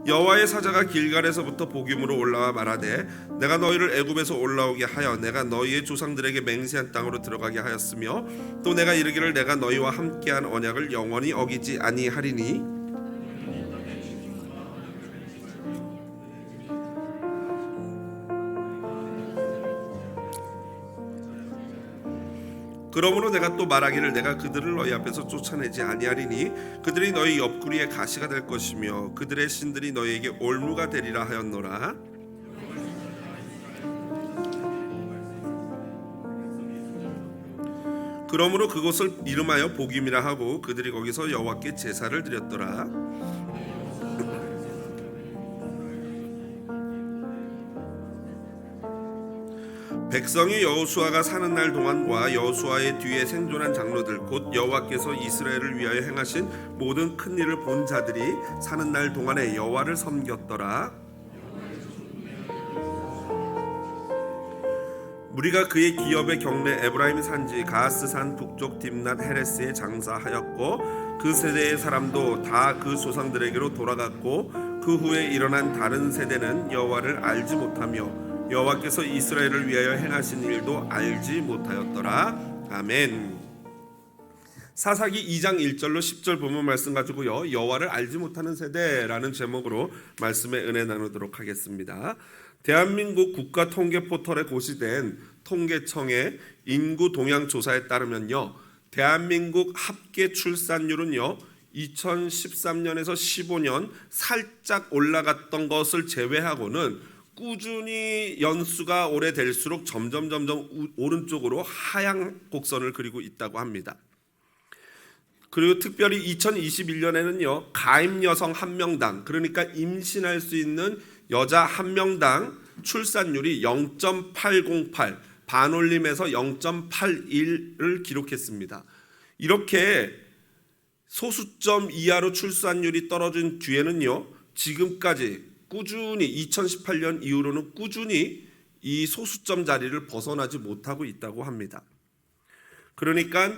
여호와의 사자가 길갈에서부터 복임으로 올라와 말하되 내가 너희를 애굽에서 올라오게 하여 내가 너희의 조상들에게 맹세한 땅으로 들어가게 하였으며 또 내가 이르기를 내가 너희와 함께한 언약을 영원히 어기지 아니하리니 그러므로 내가 또 말하기를 내가 그들을 너희 앞에서 쫓아내지 아니하리니 그들이 너희 옆구리에 가시가 될 것이며 그들의 신들이 너희에게 올무가 되리라 하였노라. 그러므로 그곳을 이름하여 복임이라 하고 그들이 거기서 여호와께 제사를 드렸더라. 백성이 여호수아가 사는 날 동안과 여호수아의 뒤에 생존한 장로들 곧 여호와께서 이스라엘을 위하여 행하신 모든 큰 일을 본 자들이 사는 날 동안에 여호와를 섬겼더라. 무리가 그의 기업의 경내 에브라임 산지 가스 산 북쪽 딥낫 헤레스에 장사하였고 그 세대의 사람도 다 그 조상들에게로 돌아갔고 그 후에 일어난 다른 세대는 여호와를 알지 못하며 여호와께서 이스라엘을 위하여 행하신 일도 알지 못하였더라. 아멘. 사사기 2장 1절로 10절 본문 말씀 가지고요, 여호와를 알지 못하는 세대라는 제목으로 말씀의 은혜 나누도록 하겠습니다. 대한민국 국가통계포털에 고시된 통계청의 인구 동향 조사에 따르면요, 대한민국 합계 출산율은요 2013년에서 15년 살짝 올라갔던 것을 제외하고는 꾸준히 연수가 오래될수록 점점 오른쪽으로 하향 곡선을 그리고 있다고 합니다. 그리고 특별히 2021년에는요 가임 여성 1명당, 그러니까 임신할 수 있는 여자 1명당 출산율이 0.808, 반올림에서 0.81을 기록했습니다. 이렇게 소수점 이하로 출산율이 떨어진 뒤에는요 지금까지 꾸준히 2018년 이후로는 꾸준히 이 소수점 자리를 벗어나지 못하고 있다고 합니다. 그러니까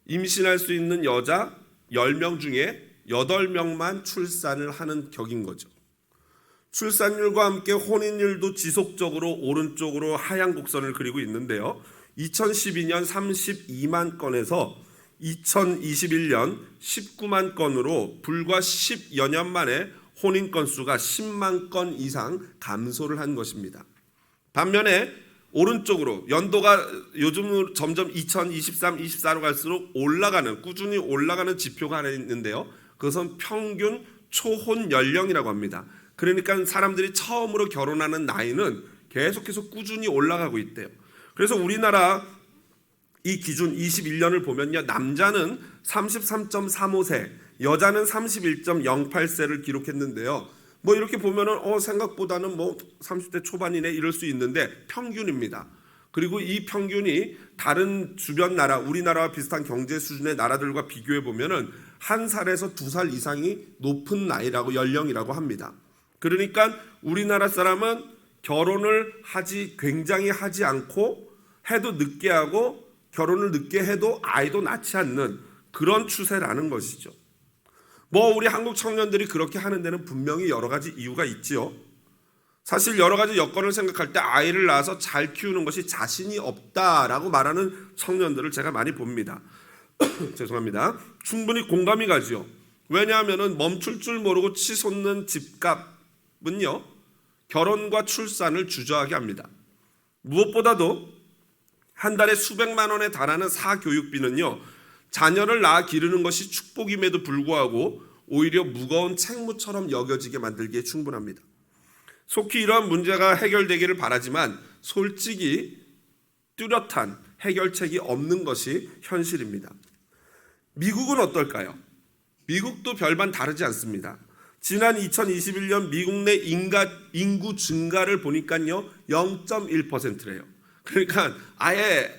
임신할 수 있는 여자 10명 중에 8명만 출산을 하는 격인 거죠. 출산율과 함께 혼인율도 지속적으로 오른쪽으로 하향 곡선을 그리고 있는데요. 2012년 32만 건에서 2021년 19만 건으로 불과 10여 년 만에 혼인 건수가 10만 건 이상 감소를 한 것입니다. 반면에 오른쪽으로 연도가 요즘 점점 2023, 24로 갈수록 꾸준히 올라가는 지표가 하나 있는데요. 그것은 평균 초혼 연령이라고 합니다. 그러니까 사람들이 처음으로 결혼하는 나이는 계속해서 꾸준히 올라가고 있대요. 그래서 우리나라 이 기준 21년을 보면요, 남자는 33.35세, 여자는 31.08세를 기록했는데요. 뭐 이렇게 보면은 생각보다는 30대 초반이네 이럴 수 있는데 평균입니다. 그리고 이 평균이 다른 주변 나라, 우리나라와 비슷한 경제 수준의 나라들과 비교해 보면은 1살에서 2살 이상이 높은 나이라고, 연령이라고 합니다. 그러니까 우리나라 사람은 결혼을 굉장히 하지 않고 해도 늦게 하고 결혼을 늦게 해도 아이도 낳지 않는 그런 추세라는 것이죠. 우리 한국 청년들이 그렇게 하는 데는 분명히 여러 가지 이유가 있지요. 사실 여러 가지 여건을 생각할 때 아이를 낳아서 잘 키우는 것이 자신이 없다라고 말하는 청년들을 제가 많이 봅니다. 죄송합니다. 충분히 공감이 가지요. 왜냐하면 멈출 줄 모르고 치솟는 집값은요 결혼과 출산을 주저하게 합니다. 무엇보다도 한 달에 수백만 원에 달하는 사교육비는요 자녀를 낳아 기르는 것이 축복임에도 불구하고 오히려 무거운 책무처럼 여겨지게 만들기에 충분합니다. 속히 이러한 문제가 해결되기를 바라지만 솔직히 뚜렷한 해결책이 없는 것이 현실입니다. 미국은 어떨까요? 미국도 별반 다르지 않습니다. 지난 2021년 미국 내 인구 증가를 보니까요 0.1%래요. 그러니까 아예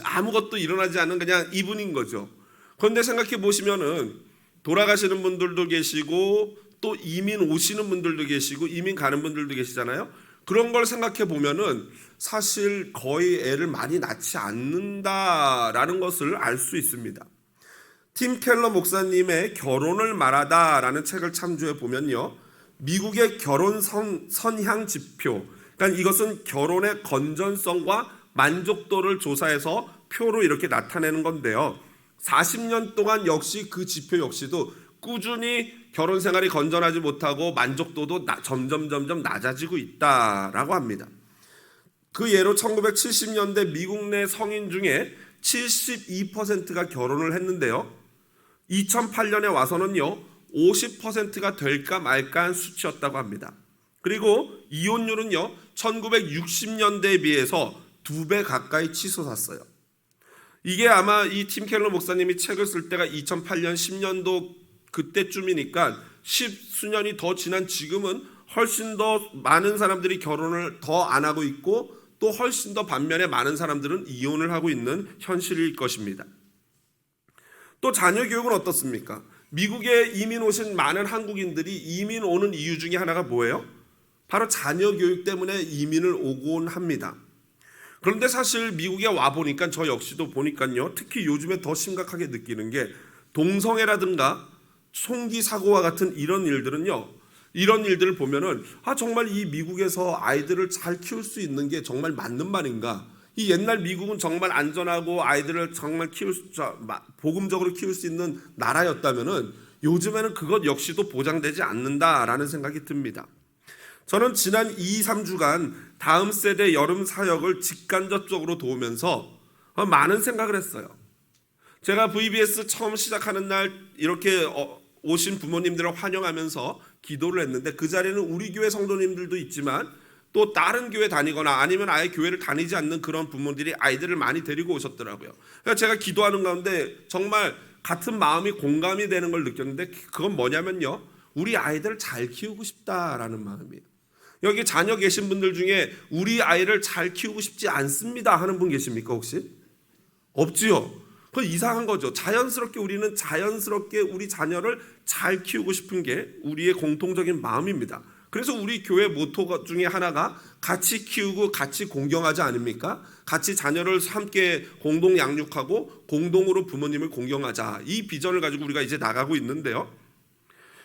아무것도 일어나지 않는 그냥 이분인 거죠. 그런데 생각해 보시면은 돌아가시는 분들도 계시고 또 이민 오시는 분들도 계시고 이민 가는 분들도 계시잖아요. 그런 걸 생각해 보면은 사실 거의 애를 많이 낳지 않는다라는 것을 알 수 있습니다. 팀 켈러 목사님의 결혼을 말하다라는 책을 참조해 보면요, 미국의 결혼 선향 지표, 그러니까 이것은 결혼의 건전성과 만족도를 조사해서 표로 이렇게 나타내는 건데요. 40년 동안 역시 그 지표 역시도 꾸준히 결혼 생활이 건전하지 못하고 만족도도 점점 낮아지고 있다라고 합니다. 그 예로 1970년대 미국 내 성인 중에 72%가 결혼을 했는데요. 2008년에 와서는요 50%가 될까 말까한 수치였다고 합니다. 그리고 이혼율은요 1960년대에 비해서 2배 가까이 치솟았어요. 이게 아마 이 팀 켈러 목사님이 책을 쓸 때가 2008년 10년도 그때쯤이니까 10수년이 더 지난 지금은 훨씬 더 많은 사람들이 결혼을 더 안 하고 있고 또 훨씬 더 반면에 많은 사람들은 이혼을 하고 있는 현실일 것입니다. 또 자녀 교육은 어떻습니까? 미국에 이민 오신 많은 한국인들이 이민 오는 이유 중에 하나가 뭐예요? 바로 자녀 교육 때문에 이민을 오곤 합니다. 그런데 사실 미국에 와보니까 저 역시도 보니까요, 특히 요즘에 더 심각하게 느끼는 게 동성애라든가 총기 사고와 같은 이런 일들은요, 이런 일들을 보면은 정말 이 미국에서 아이들을 잘 키울 수 있는 게 정말 맞는 말인가? 이 옛날 미국은 정말 안전하고 아이들을 정말 복음적으로 키울 수 있는 나라였다면은 요즘에는 그것 역시도 보장되지 않는다라는 생각이 듭니다. 저는 지난 2-3주간 다음 세대 여름 사역을 직간접적으로 도우면서 많은 생각을 했어요. 제가 VBS 처음 시작하는 날 이렇게 오신 부모님들을 환영하면서 기도를 했는데 그 자리에는 우리 교회 성도님들도 있지만 또 다른 교회 다니거나 아니면 아예 교회를 다니지 않는 그런 부모들이 아이들을 많이 데리고 오셨더라고요. 그래서 제가 기도하는 가운데 정말 같은 마음이 공감이 되는 걸 느꼈는데 그건 뭐냐면요, 우리 아이들을 잘 키우고 싶다라는 마음이에요. 여기 자녀 계신 분들 중에 우리 아이를 잘 키우고 싶지 않습니다 하는 분 계십니까 혹시? 없지요. 그건 이상한 거죠. 자연스럽게 우리는 자연스럽게 우리 자녀를 잘 키우고 싶은 게 우리의 공통적인 마음입니다. 그래서 우리 교회 모토 중에 하나가 같이 키우고 같이 공경하지 아닙니까? 같이 자녀를 함께 공동 양육하고 공동으로 부모님을 공경하자. 이 비전을 가지고 우리가 이제 나가고 있는데요.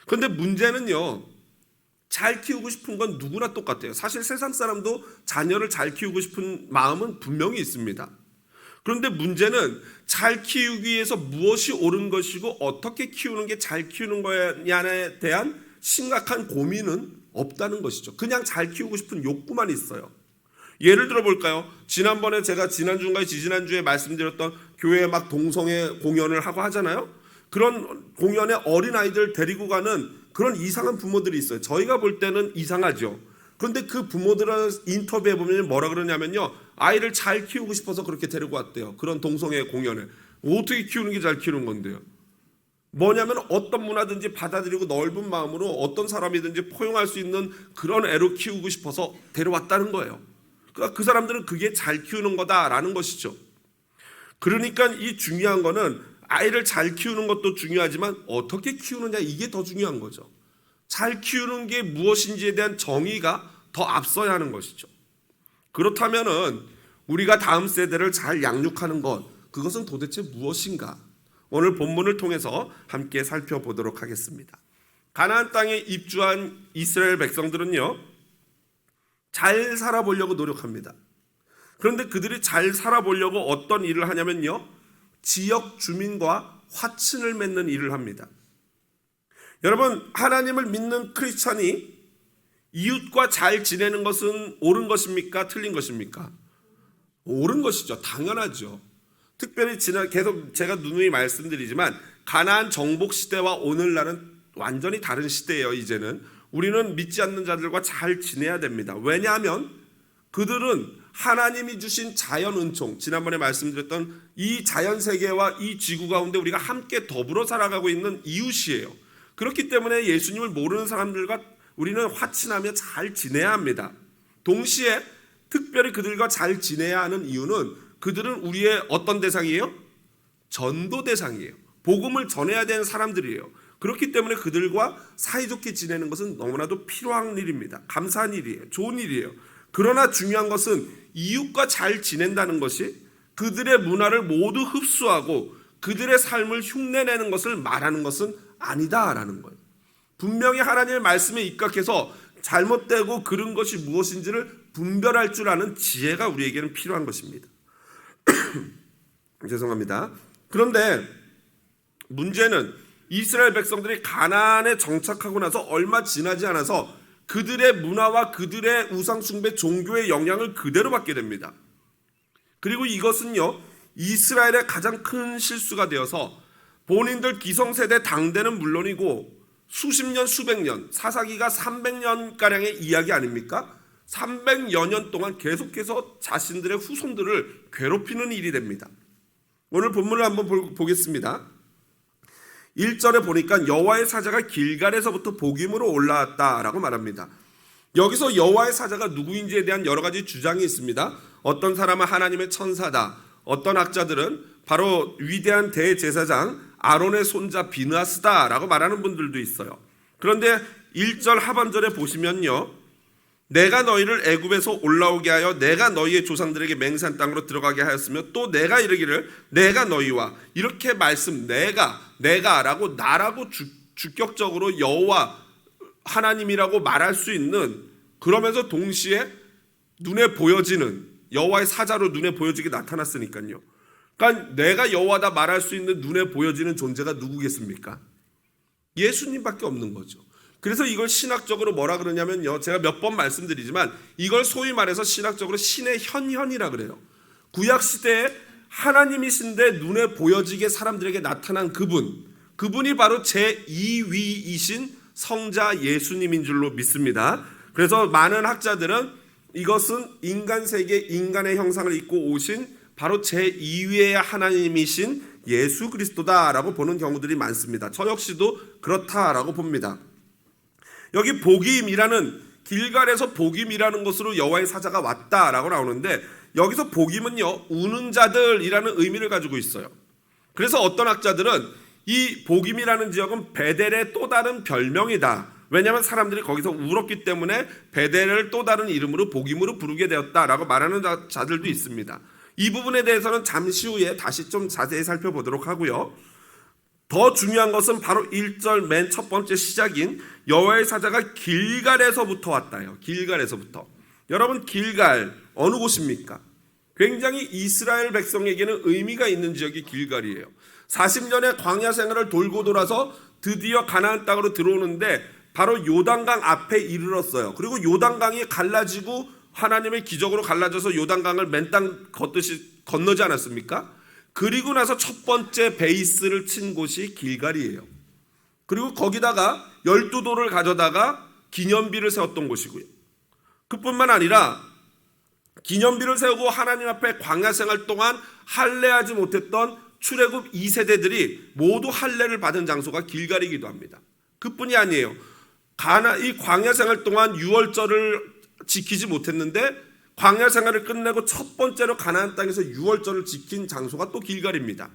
그런데 문제는요, 잘 키우고 싶은 건 누구나 똑같아요. 사실 세상 사람도 자녀를 잘 키우고 싶은 마음은 분명히 있습니다. 그런데 문제는 잘 키우기 위해서 무엇이 옳은 것이고 어떻게 키우는 게 잘 키우는 거냐에 대한 심각한 고민은 없다는 것이죠. 그냥 잘 키우고 싶은 욕구만 있어요. 예를 들어 볼까요? 지난번에 제가 지난주인가 지지난주에 말씀드렸던 교회에 막 동성애 공연을 하고 하잖아요. 그런 공연에 어린아이들 데리고 가는 그런 이상한 부모들이 있어요. 저희가 볼 때는 이상하죠. 그런데 그 부모들을 인터뷰해 보면 뭐라 그러냐면요, 아이를 잘 키우고 싶어서 그렇게 데리고 왔대요. 그런 동성애 공연에. 어떻게 키우는 게 잘 키우는 건데요? 뭐냐면 어떤 문화든지 받아들이고 넓은 마음으로 어떤 사람이든지 포용할 수 있는 그런 애로 키우고 싶어서 데려왔다는 거예요. 그러니까 그 사람들은 그게 잘 키우는 거다라는 것이죠. 그러니까 이 중요한 거는 아이를 잘 키우는 것도 중요하지만 어떻게 키우느냐, 이게 더 중요한 거죠. 잘 키우는 게 무엇인지에 대한 정의가 더 앞서야 하는 것이죠. 그렇다면은 우리가 다음 세대를 잘 양육하는 것, 그것은 도대체 무엇인가? 오늘 본문을 통해서 함께 살펴보도록 하겠습니다. 가나안 땅에 입주한 이스라엘 백성들은요, 잘 살아보려고 노력합니다. 그런데 그들이 잘 살아보려고 어떤 일을 하냐면요, 지역 주민과 화친을 맺는 일을 합니다. 여러분, 하나님을 믿는 크리스찬이 이웃과 잘 지내는 것은 옳은 것입니까? 틀린 것입니까? 옳은 것이죠. 당연하죠. 특별히 계속 제가 누누이 말씀드리지만 가나안 정복 시대와 오늘날은 완전히 다른 시대예요. 이제는 우리는 믿지 않는 자들과 잘 지내야 됩니다. 왜냐하면 그들은 하나님이 주신 자연 은총, 지난번에 말씀드렸던 이 자연 세계와 이 지구 가운데 우리가 함께 더불어 살아가고 있는 이웃이에요. 그렇기 때문에 예수님을 모르는 사람들과 우리는 화친하며 잘 지내야 합니다. 동시에 특별히 그들과 잘 지내야 하는 이유는 그들은 우리의 어떤 대상이에요? 전도 대상이에요. 복음을 전해야 되는 사람들이에요. 그렇기 때문에 그들과 사이좋게 지내는 것은 너무나도 필요한 일입니다. 감사한 일이에요. 좋은 일이에요. 그러나 중요한 것은 이웃과 잘 지낸다는 것이 그들의 문화를 모두 흡수하고 그들의 삶을 흉내내는 것을 말하는 것은 아니다라는 거예요. 분명히 하나님의 말씀에 입각해서 잘못되고 그른 것이 무엇인지를 분별할 줄 아는 지혜가 우리에게는 필요한 것입니다. 죄송합니다. 그런데 문제는 이스라엘 백성들이 가나안에 정착하고 나서 얼마 지나지 않아서 그들의 문화와 그들의 우상숭배 종교의 영향을 그대로 받게 됩니다. 그리고 이것은요, 이스라엘의 가장 큰 실수가 되어서 본인들 기성세대 당대는 물론이고 수십 년, 수백 년, 사사기가 300년가량의 이야기 아닙니까? 300여 년 동안 계속해서 자신들의 후손들을 괴롭히는 일이 됩니다. 오늘 본문을 한번 보겠습니다. 1절에 보니까 여호와의 사자가 길갈에서부터 복임으로 올라왔다라고 말합니다. 여기서 여호와의 사자가 누구인지에 대한 여러 가지 주장이 있습니다. 어떤 사람은 하나님의 천사다. 어떤 학자들은 바로 위대한 대제사장 아론의 손자 비느하스다라고 말하는 분들도 있어요. 그런데 1절 하반절에 보시면요, 내가 너희를 애굽에서 올라오게 하여 내가 너희의 조상들에게 맹세한 땅으로 들어가게 하였으며 또 내가 이르기를 내가 너희와 이렇게 내가라고 나라고 주격적으로 여호와 하나님이라고 말할 수 있는, 그러면서 동시에 눈에 보여지는 여호와의 사자로 눈에 보여지게 나타났으니까요. 그러니까 내가 여호와다 말할 수 있는 눈에 보여지는 존재가 누구겠습니까? 예수님밖에 없는 거죠. 그래서 이걸 신학적으로 뭐라 그러냐면요, 제가 몇 번 말씀드리지만 이걸 소위 말해서 신학적으로 신의 현현이라 그래요. 구약시대에 하나님이신데 눈에 보여지게 사람들에게 나타난 그분이 바로 제2위이신 성자 예수님인 줄로 믿습니다. 그래서 많은 학자들은 이것은 인간 세계 인간의 형상을 입고 오신 바로 제2위의 하나님이신 예수 그리스도다라고 보는 경우들이 많습니다. 저 역시도 그렇다라고 봅니다. 여기 복임이라는, 길갈에서 복임이라는 것으로 여호와의 사자가 왔다라고 나오는데, 여기서 복임은요, 우는 자들이라는 의미를 가지고 있어요. 그래서 어떤 학자들은 이 복임이라는 지역은 베델의 또 다른 별명이다. 왜냐하면 사람들이 거기서 울었기 때문에 베델을 또 다른 이름으로 복임으로 부르게 되었다라고 말하는 자들도 있습니다. 이 부분에 대해서는 잠시 후에 다시 좀 자세히 살펴보도록 하고요. 더 중요한 것은 바로 1절 맨 첫 번째 시작인 여호와의 사자가 길갈에서부터 왔다요. 길갈에서부터. 여러분, 길갈 어느 곳입니까? 굉장히 이스라엘 백성에게는 의미가 있는 지역이 길갈이에요. 40년의 광야 생활을 돌고 돌아서 드디어 가나안 땅으로 들어오는데 바로 요단강 앞에 이르렀어요. 그리고 요단강이 갈라지고 하나님의 기적으로 갈라져서 요단강을 맨 땅 걷듯이 건너지 않았습니까? 그리고 나서 첫 번째 베이스를 친 곳이 길갈이에요. 그리고 거기다가 12돌을 가져다가 기념비를 세웠던 곳이고요. 그뿐만 아니라 기념비를 세우고 하나님 앞에 광야 생활 동안 할례하지 못했던 출애굽 2세대들이 모두 할례를 받은 장소가 길갈이기도 합니다. 그뿐이 아니에요. 이 광야 생활 동안 유월절을 지키지 못했는데 광야 생활을 끝내고 첫 번째로 가나안 땅에서 유월절을 지킨 장소가 또 길갈입니다.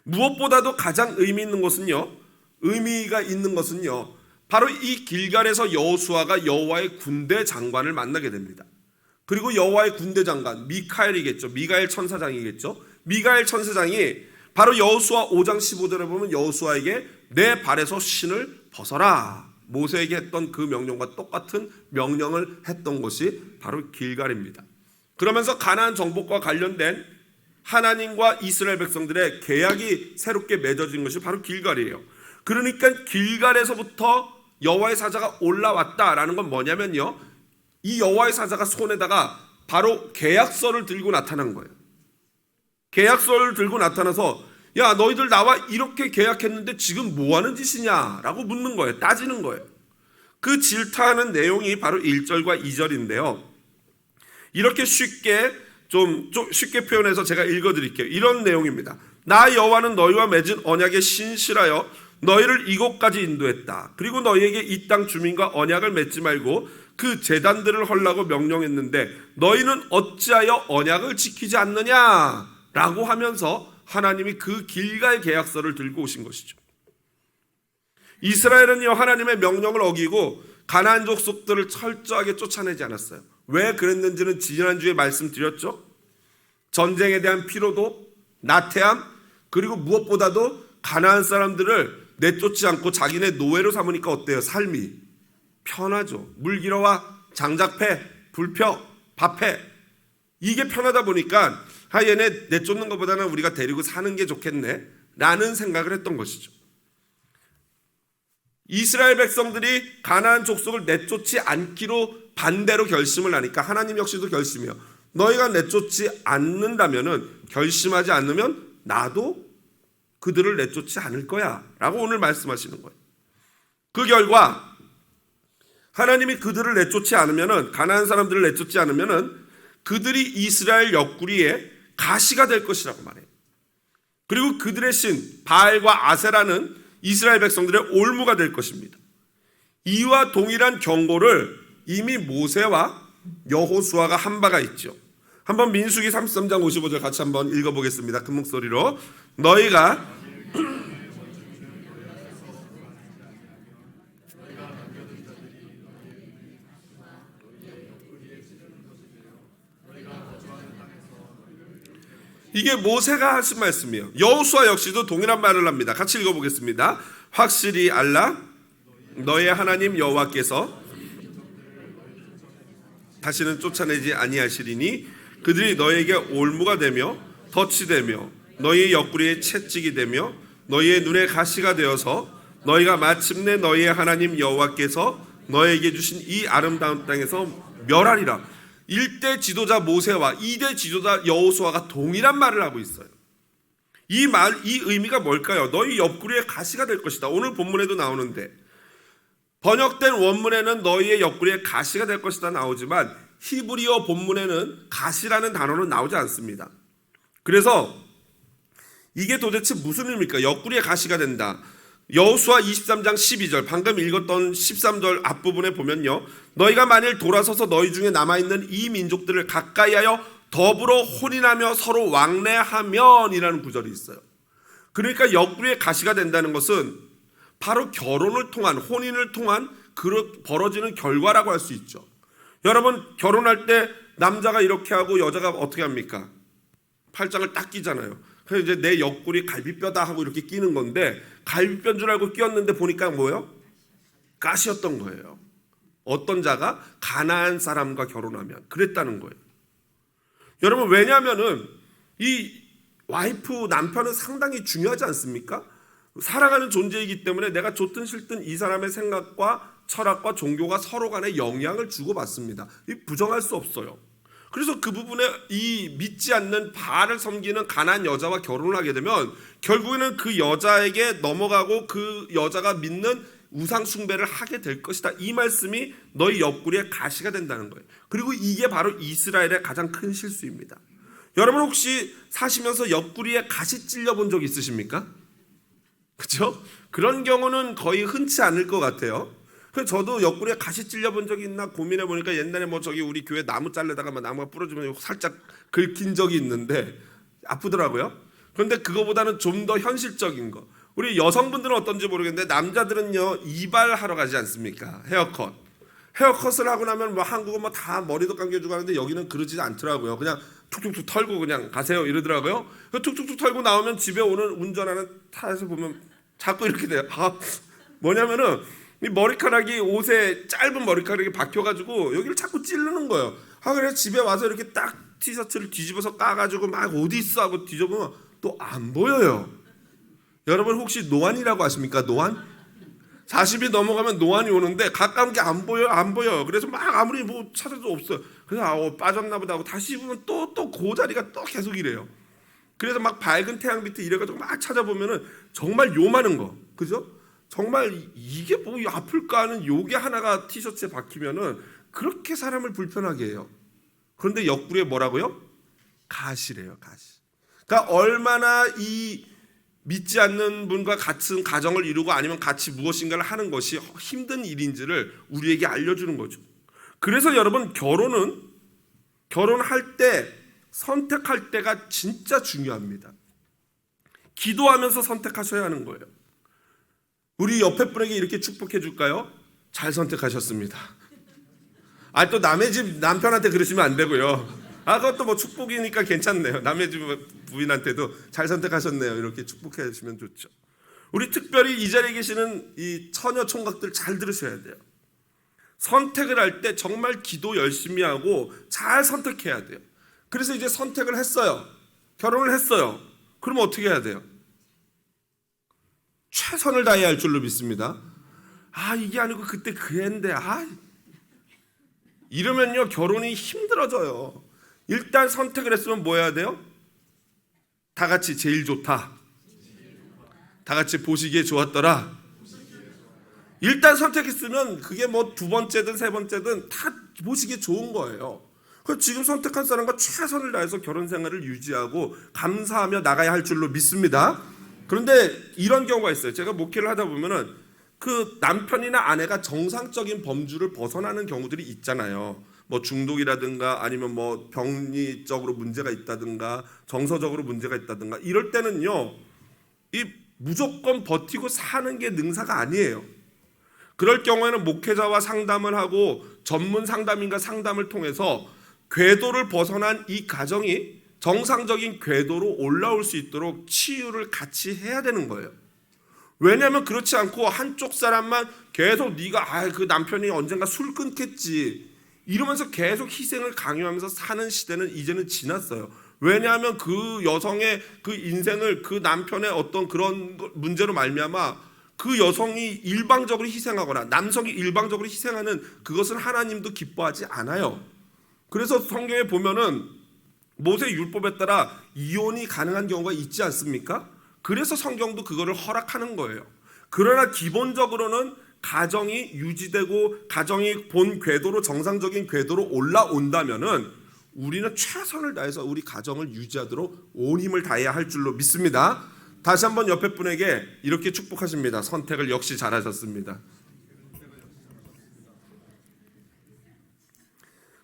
무엇보다도 가장 의미가 있는 것은요, 바로 이 길갈에서 여호수아가 여호와의 군대 장관을 만나게 됩니다. 그리고 여호와의 군대 장관 미카엘 천사장이겠죠. 미카엘 천사장이 바로 여호수아 5장 15절에 보면 여호수아에게 내 발에서 신을 벗어라, 모세에게 했던 그 명령과 똑같은 명령을 했던 곳이 바로 길갈입니다. 그러면서 가나안 정복과 관련된 하나님과 이스라엘 백성들의 계약이 새롭게 맺어진 것이 바로 길갈이에요. 그러니까 길갈에서부터 여호와의 사자가 올라왔다라는 건 뭐냐면요, 이 여호와의 사자가 손에다가 바로 계약서를 들고 나타난 거예요. 계약서를 들고 나타나서 야, 너희들 나와 이렇게 계약했는데 지금 뭐하는 짓이냐 라고 묻는 거예요. 따지는 거예요. 그 질타하는 내용이 바로 1절과 2절인데요. 이렇게 쉽게 표현해서 제가 읽어드릴게요. 이런 내용입니다. 나 여호와는 너희와 맺은 언약에 신실하여 너희를 이곳까지 인도했다. 그리고 너희에게 이 땅 주민과 언약을 맺지 말고 그 제단들을 헐라고 명령했는데 너희는 어찌하여 언약을 지키지 않느냐 라고 하면서 하나님이 그 길갈 계약서를 들고 오신 것이죠. 이스라엘은요, 하나님의 명령을 어기고 가나안 족속들을 철저하게 쫓아내지 않았어요. 왜 그랬는지는 지난주에 말씀드렸죠. 전쟁에 대한 피로도, 나태함, 그리고 무엇보다도 가나안 사람들을 내쫓지 않고 자기네 노예로 삼으니까 어때요? 삶이 편하죠. 물 길어와, 장작패, 불펴, 밥해. 이게 편하다 보니까 얘네 내쫓는 것보다는 우리가 데리고 사는 게 좋겠네 라는 생각을 했던 것이죠. 이스라엘 백성들이 가나안 족속을 내쫓지 않기로 반대로 결심을 하니까 하나님 역시도 결심해요. 너희가 내쫓지 않는다면은, 결심하지 않으면 나도 그들을 내쫓지 않을 거야 라고 오늘 말씀하시는 거예요. 그 결과 하나님이 그들을 내쫓지 않으면은, 가나안 사람들을 내쫓지 않으면은 그들이 이스라엘 옆구리에 가시가 될 것이라고 말해요. 그리고 그들의 신 바알과 아세라는 이스라엘 백성들의 올무가 될 것입니다. 이와 동일한 경고를 이미 모세와 여호수아가 한 바가 있죠. 한번 민수기 33장 55절 같이 한번 읽어보겠습니다. 큰 목소리로. 너희가 이게 모세가 하신 말씀이에요. 여호수아 역시도 동일한 말을 합니다. 같이 읽어보겠습니다. 확실히 알라, 너의 하나님 여호와께서 다시는 쫓아내지 아니하시리니 그들이 너에게 올무가 되며 덫이 되며 너희의 옆구리에 채찍이 되며 너희의 눈에 가시가 되어서 너희가 마침내 너희의 하나님 여호와께서 너에게 주신 이 아름다운 땅에서 멸하리라. 1대 지도자 모세와 2대 지도자 여호수아가 동일한 말을 하고 있어요. 이 의미가 뭘까요? 너희 옆구리에 가시가 될 것이다. 오늘 본문에도 나오는데, 번역된 원문에는 너희의 옆구리에 가시가 될 것이다 나오지만 히브리어 본문에는 가시라는 단어는 나오지 않습니다. 그래서 이게 도대체 무슨 의미입니까? 옆구리에 가시가 된다. 여호수아 23장 12절, 방금 읽었던 13절 앞부분에 보면요, 너희가 만일 돌아서서 너희 중에 남아있는 이 민족들을 가까이하여 더불어 혼인하며 서로 왕래하면 이라는 구절이 있어요. 그러니까 옆구리에 가시가 된다는 것은 바로 결혼을 통한, 혼인을 통한 벌어지는 결과라고 할 수 있죠. 여러분, 결혼할 때 남자가 이렇게 하고 여자가 어떻게 합니까? 팔짱을 딱 끼잖아요. 그래서 이제 내 옆구리 갈비뼈다 하고 이렇게 끼는 건데, 갈비뼈인 줄 알고 끼었는데 보니까 뭐예요? 가시였던 거예요. 어떤 자가 가나안 사람과 결혼하면 그랬다는 거예요. 여러분, 왜냐하면은 이 와이프, 남편은 상당히 중요하지 않습니까? 살아가는 존재이기 때문에 내가 좋든 싫든 이 사람의 생각과 철학과 종교가 서로 간에 영향을 주고받습니다. 부정할 수 없어요. 그래서 그 부분에 이 믿지 않는 바알을 섬기는 가나안 여자와 결혼을 하게 되면 결국에는 그 여자에게 넘어가고 그 여자가 믿는 우상 숭배를 하게 될 것이다. 이 말씀이 너희 옆구리에 가시가 된다는 거예요. 그리고 이게 바로 이스라엘의 가장 큰 실수입니다. 여러분, 혹시 사시면서 옆구리에 가시 찔려 본 적 있으십니까? 그렇죠? 그런 경우는 거의 흔치 않을 것 같아요. 그래서 저도 옆구리에 가시 찔려 본 적이 있나 고민해 보니까 옛날에 뭐 저기 우리 교회 나무 잘르다가 막 나무가 부러지면 살짝 긁힌 적이 있는데 아프더라고요. 그런데 그거보다는 좀 더 현실적인 거, 우리 여성분들은 어떤지 모르겠는데 남자들은요, 이발하러 가지 않습니까? 헤어컷을 하고 나면 뭐 한국은 뭐 다 머리도 감겨주고 하는데 여기는 그러지 않더라고요. 그냥 툭툭툭 털고 그냥 가세요 이러더라고요. 툭툭툭 털고 나오면 집에 오는 운전하는 차에서 보면 자꾸 이렇게 돼요. 뭐냐면은 이 머리카락이, 옷에 짧은 머리카락이 박혀가지고 여기를 자꾸 찌르는 거예요. 그래서 집에 와서 이렇게 딱 티셔츠를 뒤집어서 까가지고 막 어디 있어 하고 뒤져보면 또 안 보여요. 여러분, 혹시 노안이라고 아십니까? 노안? 40이 넘어가면 노안이 오는데 가까운 게 안 보여요. 그래서 막 아무리 뭐 찾아도 없어요. 그래서 빠졌나 보다 하고 다시 입으면 또 그 자리가 또 계속 이래요. 그래서 막 밝은 태양 밑에 이래가지고 막 찾아보면은 정말 요만한 거, 그죠? 정말 이게 뭐 아플까 하는 요게 하나가 티셔츠에 박히면은 그렇게 사람을 불편하게 해요. 그런데 옆구리에 뭐라고요? 가시래요, 가시. 그러니까 얼마나 이 믿지 않는 분과 같은 가정을 이루고 아니면 같이 무엇인가를 하는 것이 힘든 일인지를 우리에게 알려주는 거죠. 그래서 여러분, 결혼할 때, 선택할 때가 진짜 중요합니다. 기도하면서 선택하셔야 하는 거예요. 우리 옆에 분에게 이렇게 축복해 줄까요? 잘 선택하셨습니다. 또 남의 집 남편한테 그러시면 안 되고요. 그것도 뭐 축복이니까 괜찮네요. 남의 집 부인한테도 잘 선택하셨네요. 이렇게 축복해 주시면 좋죠. 우리 특별히 이 자리에 계시는 이 처녀 총각들 잘 들으셔야 돼요. 선택을 할 때 정말 기도 열심히 하고 잘 선택해야 돼요. 그래서 이제 선택을 했어요. 결혼을 했어요. 그러면 어떻게 해야 돼요? 최선을 다해야 할 줄로 믿습니다. 이게 아니고 그때 그랬는데 이러면요 결혼이 힘들어져요. 일단 선택을 했으면 뭐 해야 돼요? 다 같이 제일 좋다. 다 같이 보시기에 좋았더라. 일단 선택했으면 그게 뭐 두 번째든 세 번째든 다 보시기에 좋은 거예요. 그래서 지금 선택한 사람과 최선을 다해서 결혼 생활을 유지하고 감사하며 나가야 할 줄로 믿습니다. 그런데 이런 경우가 있어요. 제가 목회를 하다 보면은 그 남편이나 아내가 정상적인 범주를 벗어나는 경우들이 있잖아요. 뭐 중독이라든가 아니면 뭐 병리적으로 문제가 있다든가 정서적으로 문제가 있다든가 이럴 때는요 이 무조건 버티고 사는 게 능사가 아니에요. 그럴 경우에는 목회자와 상담을 하고 전문 상담인과 상담을 통해서 궤도를 벗어난 이 가정이 정상적인 궤도로 올라올 수 있도록 치유를 같이 해야 되는 거예요. 왜냐하면 그렇지 않고 한쪽 사람만 계속 네가 그 남편이 언젠가 술 끊겠지 이러면서 계속 희생을 강요하면서 사는 시대는 이제는 지났어요. 왜냐하면 그 여성의 그 인생을 그 남편의 어떤 그런 문제로 말미암아 그 여성이 일방적으로 희생하거나 남성이 일방적으로 희생하는 그것은 하나님도 기뻐하지 않아요. 그래서 성경에 보면은 모세 율법에 따라 이혼이 가능한 경우가 있지 않습니까? 그래서 성경도 그거를 허락하는 거예요. 그러나 기본적으로는 가정이 유지되고 가정이 본 궤도로 정상적인 궤도로 올라온다면은 우리는 최선을 다해서 우리 가정을 유지하도록 온 힘을 다해야 할 줄로 믿습니다. 다시 한번 옆에 분에게 이렇게 축복하십니다. 선택을 역시 잘하셨습니다.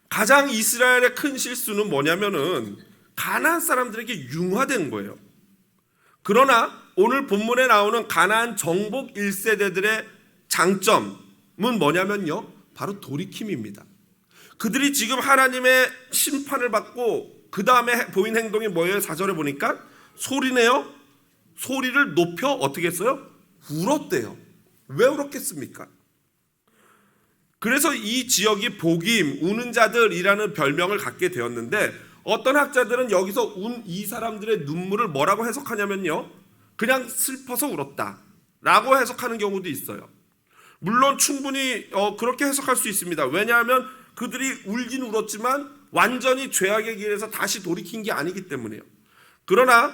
가장 이스라엘의 큰 실수는 뭐냐면은 가나안 사람들에게 융화된 거예요. 그러나 오늘 본문에 나오는 가나안 정복 1세대들의 장점은 뭐냐면요 바로 돌이킴입니다. 그들이 지금 하나님의 심판을 받고 그 다음에 보인 행동이 뭐예요? 4절에 보니까 소리네요. 소리를 높여 어떻게 했어요? 울었대요. 왜 울었겠습니까? 그래서 이 지역이 복임, 우는 자들이라는 별명을 갖게 되었는데 어떤 학자들은 여기서 운 이 사람들의 눈물을 뭐라고 해석하냐면요 그냥 슬퍼서 울었다 라고 해석하는 경우도 있어요. 물론 충분히 그렇게 해석할 수 있습니다. 왜냐하면 그들이 울긴 울었지만 완전히 죄악의 길에서 다시 돌이킨 게 아니기 때문이에요. 그러나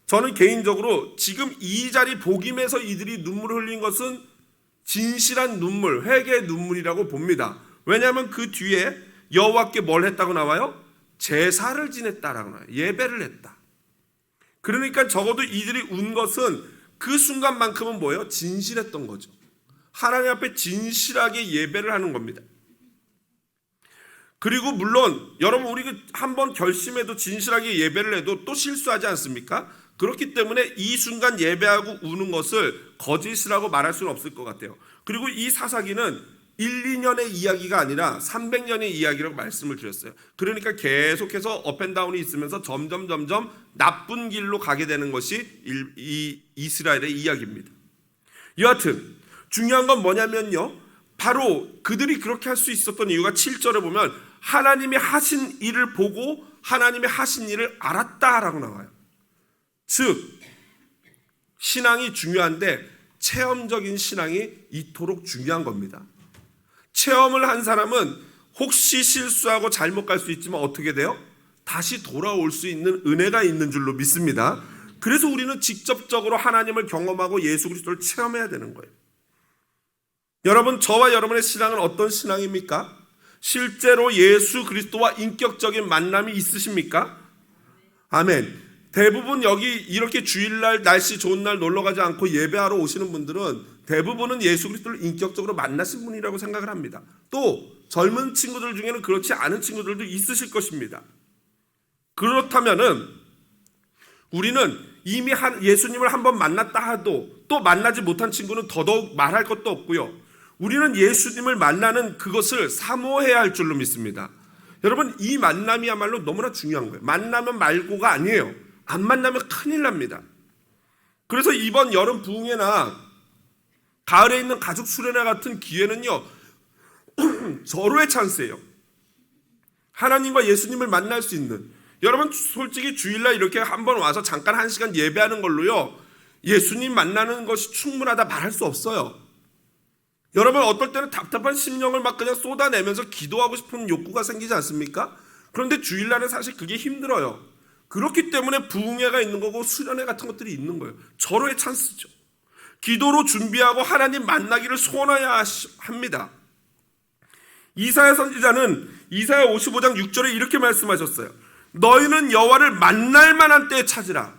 저는 개인적으로 지금 이 자리 복임에서 이들이 눈물을 흘린 것은 진실한 눈물, 회개의 눈물이라고 봅니다. 왜냐하면 그 뒤에 여호와께 뭘 했다고 나와요? 제사를 지냈다라고 나와요. 예배를 했다. 그러니까 적어도 이들이 운 것은 그 순간만큼은 뭐예요? 진실했던 거죠. 하나님 앞에 진실하게 예배를 하는 겁니다. 그리고 물론 여러분 우리 한번 결심해도 진실하게 예배를 해도 또 실수하지 않습니까? 그렇기 때문에 이 순간 예배하고 우는 것을 거짓이라고 말할 수는 없을 것 같아요. 그리고 이 사사기는 1, 2년의 이야기가 아니라 300년의 이야기라고 말씀을 드렸어요. 그러니까 계속해서 업앤다운이 있으면서 점점 나쁜 길로 가게 되는 것이 이 이스라엘의 이야기입니다. 여하튼 중요한 건 뭐냐면요 바로 그들이 그렇게 할 수 있었던 이유가 7절에 보면 하나님이 하신 일을 보고 하나님이 하신 일을 알았다라고 나와요. 즉 신앙이 중요한데 체험적인 신앙이 이토록 중요한 겁니다. 체험을 한 사람은 혹시 실수하고 잘못 갈 수 있지만 어떻게 돼요? 다시 돌아올 수 있는 은혜가 있는 줄로 믿습니다. 그래서 우리는 직접적으로 하나님을 경험하고 예수 그리스도를 체험해야 되는 거예요. 여러분 저와 여러분의 신앙은 어떤 신앙입니까? 실제로 예수 그리스도와 인격적인 만남이 있으십니까? 아멘. 대부분 여기 이렇게 주일날 날씨 좋은 날 놀러가지 않고 예배하러 오시는 분들은 대부분은 예수 그리스도를 인격적으로 만나신 분이라고 생각을 합니다. 또 젊은 친구들 중에는 그렇지 않은 친구들도 있으실 것입니다. 그렇다면은 우리는 이미 예수님을 한번 만났다 해도 또 만나지 못한 친구는 더더욱 말할 것도 없고요. 우리는 예수님을 만나는 그것을 사모해야 할 줄로 믿습니다. 여러분 이 만남이야말로 너무나 중요한 거예요. 만나면 말고가 아니에요. 안 만나면 큰일 납니다. 그래서 이번 여름 부흥회나 가을에 있는 가족 수련회 같은 기회는요, 절호의 찬스예요. 하나님과 예수님을 만날 수 있는. 여러분 솔직히 주일날 이렇게 한번 와서 잠깐 1시간 예배하는 걸로요, 예수님 만나는 것이 충분하다 말할 수 없어요. 여러분 어떨 때는 답답한 심령을 막 그냥 쏟아내면서 기도하고 싶은 욕구가 생기지 않습니까? 그런데 주일날은 사실 그게 힘들어요. 그렇기 때문에 부흥회가 있는 거고 수련회 같은 것들이 있는 거예요. 절호의 찬스죠. 기도로 준비하고 하나님 만나기를 소원해야 합니다. 이사야 선지자는 이사야 55장 6절에 이렇게 말씀하셨어요. 너희는 여호와를 만날 만한 때에 찾으라.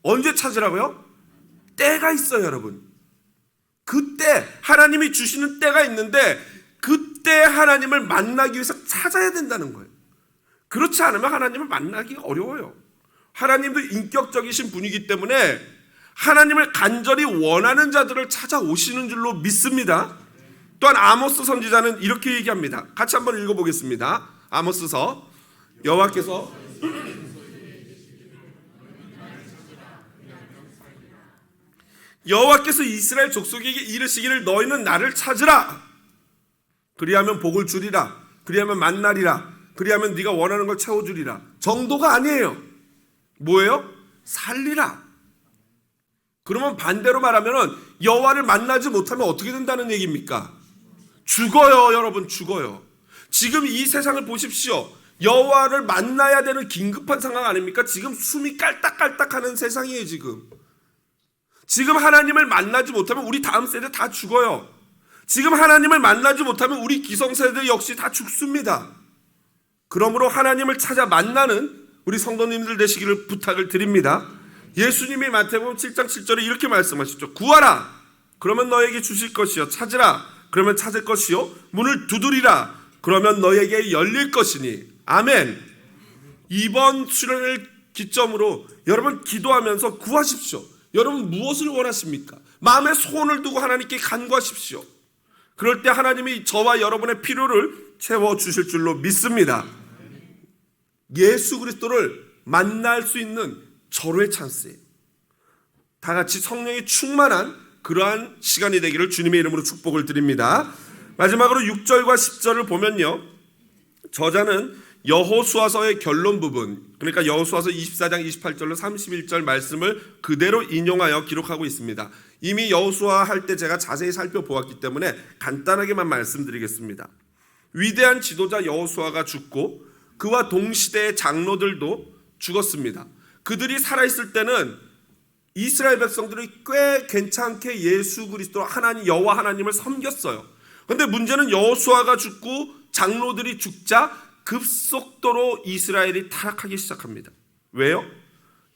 언제 찾으라고요? 때가 있어요, 여러분. 그때 하나님이 주시는 때가 있는데 그때 하나님을 만나기 위해서 찾아야 된다는 거예요. 그렇지 않으면 하나님을 만나기가 어려워요. 하나님도 인격적이신 분이기 때문에 하나님을 간절히 원하는 자들을 찾아오시는 줄로 믿습니다. 또한 아모스 선지자는 이렇게 얘기합니다. 같이 한번 읽어보겠습니다. 아모스서. 여호와께서 이스라엘 족속에게 이르시기를 너희는 나를 찾으라. 그리하면 복을 주리라. 그리하면 만나리라. 그리하면 네가 원하는 걸 채워주리라. 정도가 아니에요. 뭐예요? 살리라. 그러면 반대로 말하면 여호와를 만나지 못하면 어떻게 된다는 얘기입니까? 죽어요, 여러분. 죽어요. 지금 이 세상을 보십시오. 여호와를 만나야 되는 긴급한 상황 아닙니까? 지금 숨이 깔딱깔딱하는 세상이에요. 지금 하나님을 만나지 못하면 우리 다음 세대 다 죽어요. 지금 하나님을 만나지 못하면 우리 기성세대 역시 다 죽습니다. 그러므로 하나님을 찾아 만나는 우리 성도님들 되시기를 부탁을 드립니다. 예수님이 마태복음 7장 7절에 이렇게 말씀하셨죠. 구하라. 그러면 너에게 주실 것이요. 찾으라. 그러면 찾을 것이요. 문을 두드리라. 그러면 너에게 열릴 것이니. 아멘. 이번 수련을 기점으로 여러분 기도하면서 구하십시오. 여러분 무엇을 원하십니까? 마음에 소원을 두고 하나님께 간구하십시오. 그럴 때 하나님이 저와 여러분의 필요를 채워주실 줄로 믿습니다. 예수 그리스도를 만날 수 있는 절호의 찬스예요. 다 같이 성령이 충만한 그러한 시간이 되기를 주님의 이름으로 축복을 드립니다. 마지막으로 6절과 10절을 보면요, 저자는 여호수아서의 결론 부분, 그러니까 여호수아서 24장 28절로 31절 말씀을 그대로 인용하여 기록하고 있습니다. 이미 여호수아 할 때 제가 자세히 살펴보았기 때문에 간단하게만 말씀드리겠습니다. 위대한 지도자 여호수아가 죽고 그와 동시대의 장로들도 죽었습니다. 그들이 살아있을 때는 이스라엘 백성들이 꽤 괜찮게 예수 그리스도 하나님 여호와 하나님을 섬겼어요. 그런데 문제는 여호수아가 죽고 장로들이 죽자 급속도로 이스라엘이 타락하기 시작합니다. 왜요?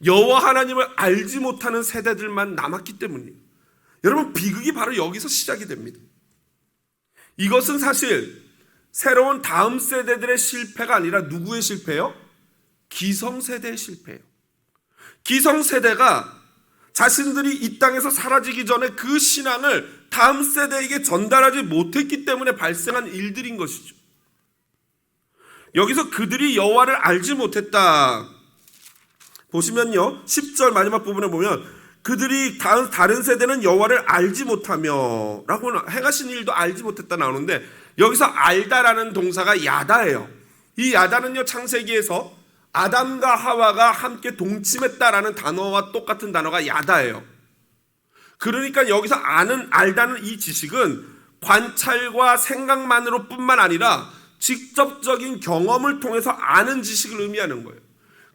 여호와 하나님을 알지 못하는 세대들만 남았기 때문이에요. 여러분 비극이 바로 여기서 시작이 됩니다. 이것은 사실 새로운 다음 세대들의 실패가 아니라 누구의 실패예요? 기성세대의 실패예요. 기성세대가 자신들이 이 땅에서 사라지기 전에 그 신앙을 다음 세대에게 전달하지 못했기 때문에 발생한 일들인 것이죠. 여기서 그들이 여호와를 알지 못했다. 보시면요, 10절 마지막 부분에 보면 그들이 다른 세대는 여호와를 알지 못하며 라고 행하신 일도 알지 못했다 나오는데, 여기서 알다라는 동사가 야다예요. 이 야다는요, 창세기에서 아담과 하와가 함께 동침했다라는 단어와 똑같은 단어가 야다예요. 그러니까 여기서 알다는 이 지식은 관찰과 생각만으로 뿐만 아니라 직접적인 경험을 통해서 아는 지식을 의미하는 거예요.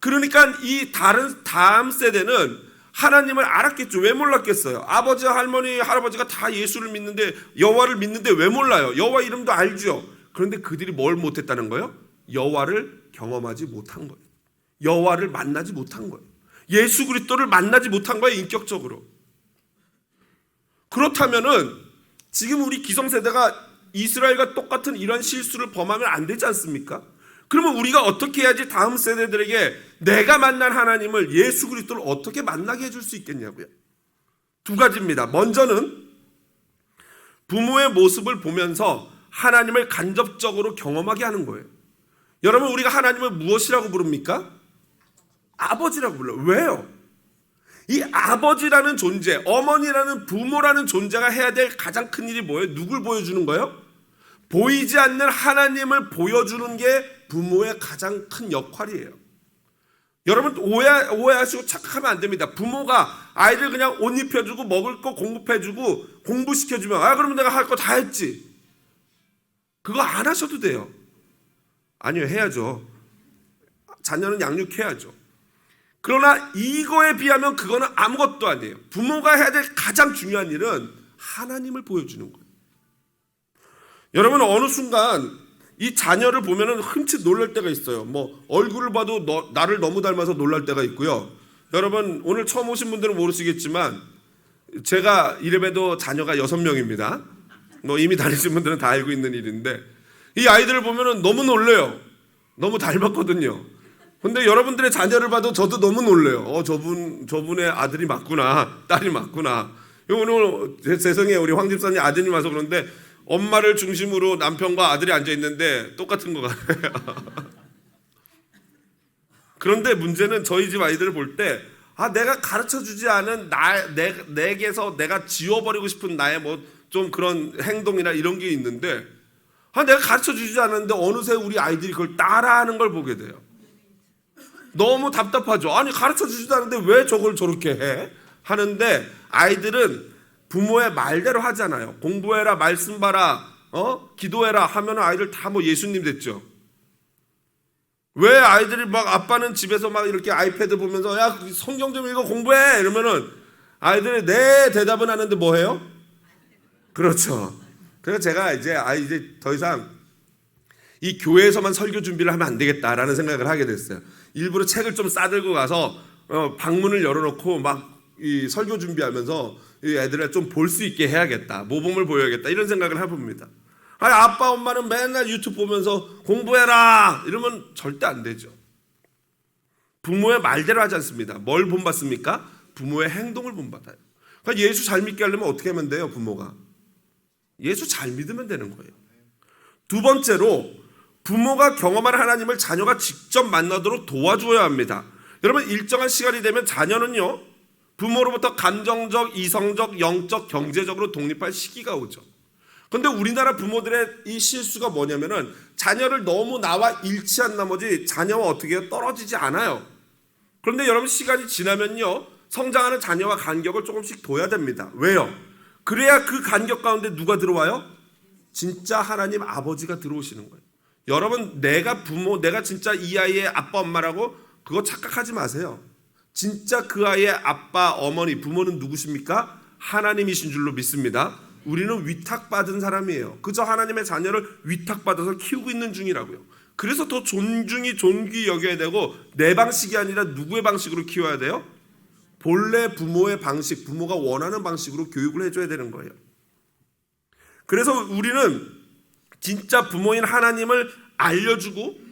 그러니까 이 다음 세대는 하나님을 알았겠죠. 왜 몰랐겠어요? 아버지, 할머니, 할아버지가 다 예수를 믿는데, 여호와를 믿는데 왜 몰라요? 여호와 이름도 알죠. 그런데 그들이 뭘 못했다는 거예요? 여호와를 경험하지 못한 거예요. 여호와를 만나지 못한 거예요. 예수 그리스도를 만나지 못한 거예요, 인격적으로. 그렇다면은 지금 우리 기성세대가 이스라엘과 똑같은 이런 실수를 범하면 안 되지 않습니까? 그러면 우리가 어떻게 해야지 다음 세대들에게 내가 만난 하나님을, 예수 그리스도를 어떻게 만나게 해줄 수 있겠냐고요. 두 가지입니다. 먼저는 부모의 모습을 보면서 하나님을 간접적으로 경험하게 하는 거예요. 여러분 우리가 하나님을 무엇이라고 부릅니까? 아버지라고 불러요. 왜요? 이 아버지라는 존재, 어머니라는 부모라는 존재가 해야 될 가장 큰 일이 뭐예요? 누굴 보여주는 거예요? 보이지 않는 하나님을 보여주는 게 부모의 가장 큰 역할이에요. 여러분 오해하시고 착각하면 안 됩니다. 부모가 아이들 그냥 옷 입혀주고 먹을 거 공급해주고 공부시켜주면 그러면 내가 할 거 다 했지. 그거 안 하셔도 돼요. 아니요, 해야죠. 자녀는 양육해야죠. 그러나 이거에 비하면 그거는 아무것도 아니에요. 부모가 해야 될 가장 중요한 일은 하나님을 보여주는 거예요. 여러분 어느 순간 이 자녀를 보면은 흠칫 놀랄 때가 있어요. 뭐 얼굴을 봐도 나를 너무 닮아서 놀랄 때가 있고요. 여러분 오늘 처음 오신 분들은 모르시겠지만 제가 이래봬도 자녀가 6명입니다. 뭐 이미 다니신 분들은 다 알고 있는 일인데 이 아이들을 보면은 너무 놀래요. 너무 닮았거든요. 근데 여러분들의 자녀를 봐도 저도 너무 놀래요. 저분의 아들이 맞구나, 딸이 맞구나. 오늘 세상에 우리 황 집사님 아드님 와서 그런데 엄마를 중심으로 남편과 아들이 앉아 있는데 똑같은 것 같아요. 그런데 문제는 저희 집 아이들을 볼 때 내가 가르쳐주지 않은 내게서 내가 지워버리고 싶은 나의 뭐 좀 그런 행동이나 이런 게 있는데 내가 가르쳐주지 않았는데 어느새 우리 아이들이 그걸 따라하는 걸 보게 돼요. 너무 답답하죠. 아니 가르쳐주지도 않는데 왜 저걸 저렇게 해? 하는데 아이들은 부모의 말대로 하잖아요. 공부해라, 말씀 봐라, 기도해라 하면 아이들 다 뭐 예수님 됐죠. 왜 아이들이 막 아빠는 집에서 막 이렇게 아이패드 보면서 야 성경 좀 읽어 공부해 이러면은 아이들이 네 대답은 하는데 뭐 해요? 그렇죠. 그래서 제가 이제 더 이상 이 교회에서만 설교 준비를 하면 안 되겠다라는 생각을 하게 됐어요. 일부러 책을 좀 싸들고 가서 방문을 열어놓고 막 이 설교 준비하면서 이 애들을 좀 볼 수 있게 해야겠다, 모범을 보여야겠다 이런 생각을 해봅니다. 아빠 엄마는 맨날 유튜브 보면서 공부해라 이러면 절대 안 되죠. 부모의 말대로 하지 않습니다. 뭘 본받습니까? 부모의 행동을 본받아요. 그러니까 예수 잘 믿게 하려면 어떻게 하면 돼요? 부모가 예수 잘 믿으면 되는 거예요. 두 번째로 부모가 경험하는 하나님을 자녀가 직접 만나도록 도와줘야 합니다. 여러분 일정한 시간이 되면 자녀는요 부모로부터 감정적, 이성적, 영적, 경제적으로 독립할 시기가 오죠. 그런데 우리나라 부모들의 이 실수가 뭐냐면은 자녀를 너무 나와 일치한 나머지 자녀와 어떻게 해요? 떨어지지 않아요. 그런데 여러분 시간이 지나면요 성장하는 자녀와 간격을 조금씩 둬야 됩니다. 왜요? 그래야 그 간격 가운데 누가 들어와요? 진짜 하나님 아버지가 들어오시는 거예요. 여러분 내가 진짜 이 아이의 아빠 엄마라고 그거 착각하지 마세요. 진짜 그 아이의 아빠 어머니 부모는 누구십니까? 하나님이신 줄로 믿습니다. 우리는 위탁받은 사람이에요. 그저 하나님의 자녀를 위탁받아서 키우고 있는 중이라고요. 그래서 더 존귀 여겨야 되고 내 방식이 아니라 누구의 방식으로 키워야 돼요? 본래 부모의 방식, 부모가 원하는 방식으로 교육을 해줘야 되는 거예요. 그래서 우리는 진짜 부모인 하나님을 알려주고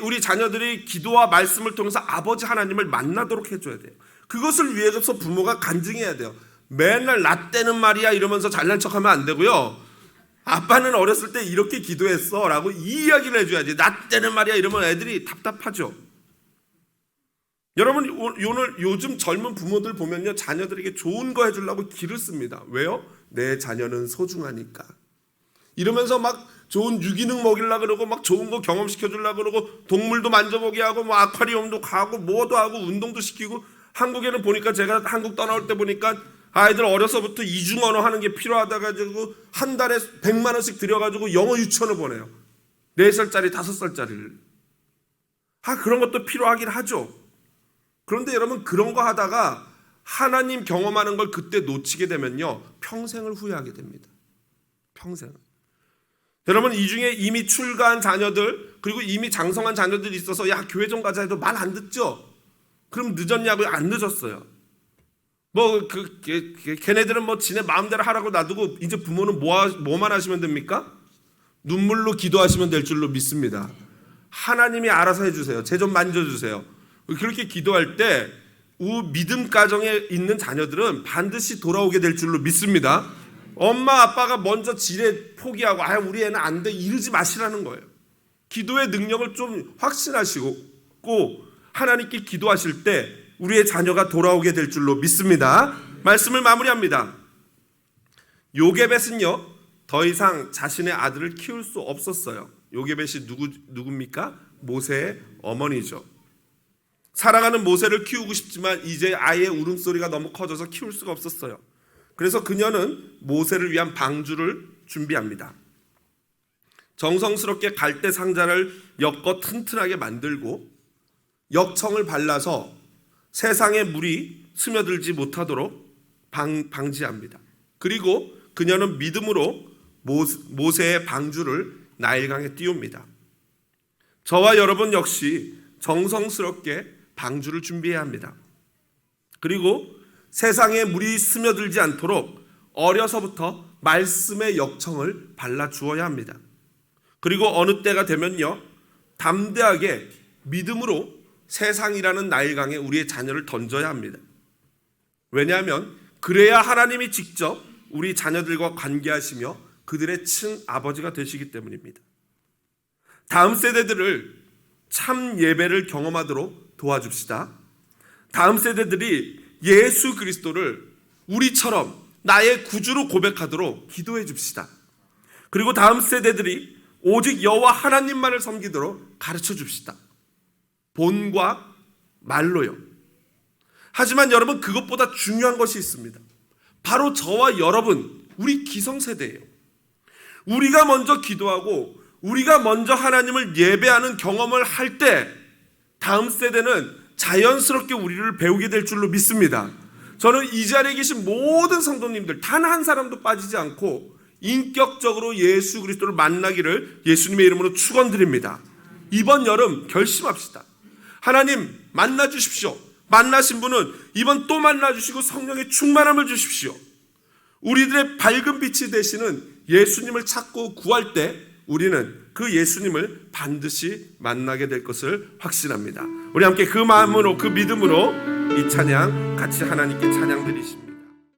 우리 자녀들이 기도와 말씀을 통해서 아버지 하나님을 만나도록 해줘야 돼요. 그것을 위해서 부모가 간증해야 돼요. 맨날 나 때는 말이야 이러면서 잘난 척하면 안 되고요. 아빠는 어렸을 때 이렇게 기도했어 라고 이 이야기를 해줘야지. 나 때는 말이야 이러면 애들이 답답하죠. 여러분 요즘 젊은 부모들 보면요 자녀들에게 좋은 거 해주려고 기를 씁니다. 왜요? 내 자녀는 소중하니까 이러면서 막 좋은 유기농 먹이려고 그러고 막 좋은 거 경험시켜주려고 그러고 동물도 만져보게 하고 뭐 아쿠아리움도 가고 뭐도 하고 운동도 시키고 한국에는 보니까 제가 한국 떠나올 때 보니까 아이들 어려서부터 이중 언어 하는 게 필요하다 가지고 한 달에 100만 원씩 들여가지고 영어 유치원을 보내요. 4살짜리 5살짜리를. 그런 것도 필요하긴 하죠. 그런데 여러분 그런 거 하다가 하나님 경험하는 걸 그때 놓치게 되면요 평생을 후회하게 됩니다. 평생. 여러분 이 중에 이미 출가한 자녀들 그리고 이미 장성한 자녀들이 있어서 야 교회 좀 가자 해도 말 안 듣죠. 그럼 늦었냐고요? 안 늦었어요. 걔네들은 뭐 지네 마음대로 하라고 놔두고 이제 부모는 뭐만 하시면 됩니까? 눈물로 기도하시면 될 줄로 믿습니다. 하나님이 알아서 해주세요. 쟤 좀 만져주세요. 그렇게 기도할 때 믿음 가정에 있는 자녀들은 반드시 돌아오게 될 줄로 믿습니다. 엄마 아빠가 먼저 지레 포기하고 우리 애는 안 돼 이러지 마시라는 거예요. 기도의 능력을 좀 확신하시고 하나님께 기도하실 때 우리의 자녀가 돌아오게 될 줄로 믿습니다. 말씀을 마무리합니다. 요게벳은요, 더 이상 자신의 아들을 키울 수 없었어요. 요게벳이 누굽니까? 모세의 어머니죠. 사랑하는 모세를 키우고 싶지만 이제 아이의 울음소리가 너무 커져서 키울 수가 없었어요. 그래서 그녀는 모세를 위한 방주를 준비합니다. 정성스럽게 갈대 상자를 엮어 튼튼하게 만들고 역청을 발라서 세상에 물이 스며들지 못하도록 방지합니다. 그리고 그녀는 믿음으로 모세의 방주를 나일강에 띄웁니다. 저와 여러분 역시 정성스럽게 방주를 준비해야 합니다. 그리고 세상에 물이 스며들지 않도록 어려서부터 말씀의 역청을 발라주어야 합니다. 그리고 어느 때가 되면요, 담대하게 믿음으로 세상이라는 나일강에 우리의 자녀를 던져야 합니다. 왜냐하면 그래야 하나님이 직접 우리 자녀들과 관계하시며 그들의 친아버지가 되시기 때문입니다. 다음 세대들을 참 예배를 경험하도록 도와줍시다. 다음 세대들이 예수 그리스도를 우리처럼 나의 구주로 고백하도록 기도해 줍시다. 그리고 다음 세대들이 오직 여호와 하나님만을 섬기도록 가르쳐 줍시다. 본과 말로요. 하지만 여러분, 그것보다 중요한 것이 있습니다. 바로 저와 여러분, 우리 기성세대예요. 우리가 먼저 기도하고 우리가 먼저 하나님을 예배하는 경험을 할 때 다음 세대는 자연스럽게 우리를 배우게 될 줄로 믿습니다. 저는 이 자리에 계신 모든 성도님들 단 한 사람도 빠지지 않고 인격적으로 예수 그리스도를 만나기를 예수님의 이름으로 축원드립니다. 이번 여름 결심합시다. 하나님 만나 주십시오. 만나신 분은 이번 또 만나 주시고 성령의 충만함을 주십시오. 우리들의 밝은 빛이 되시는 예수님을 찾고 구할 때 우리는 그 예수님을 반드시 만나게 될 것을 확신합니다. 우리 함께 그 마음으로, 그 믿음으로 이 찬양 같이 하나님께 찬양 드리십니다.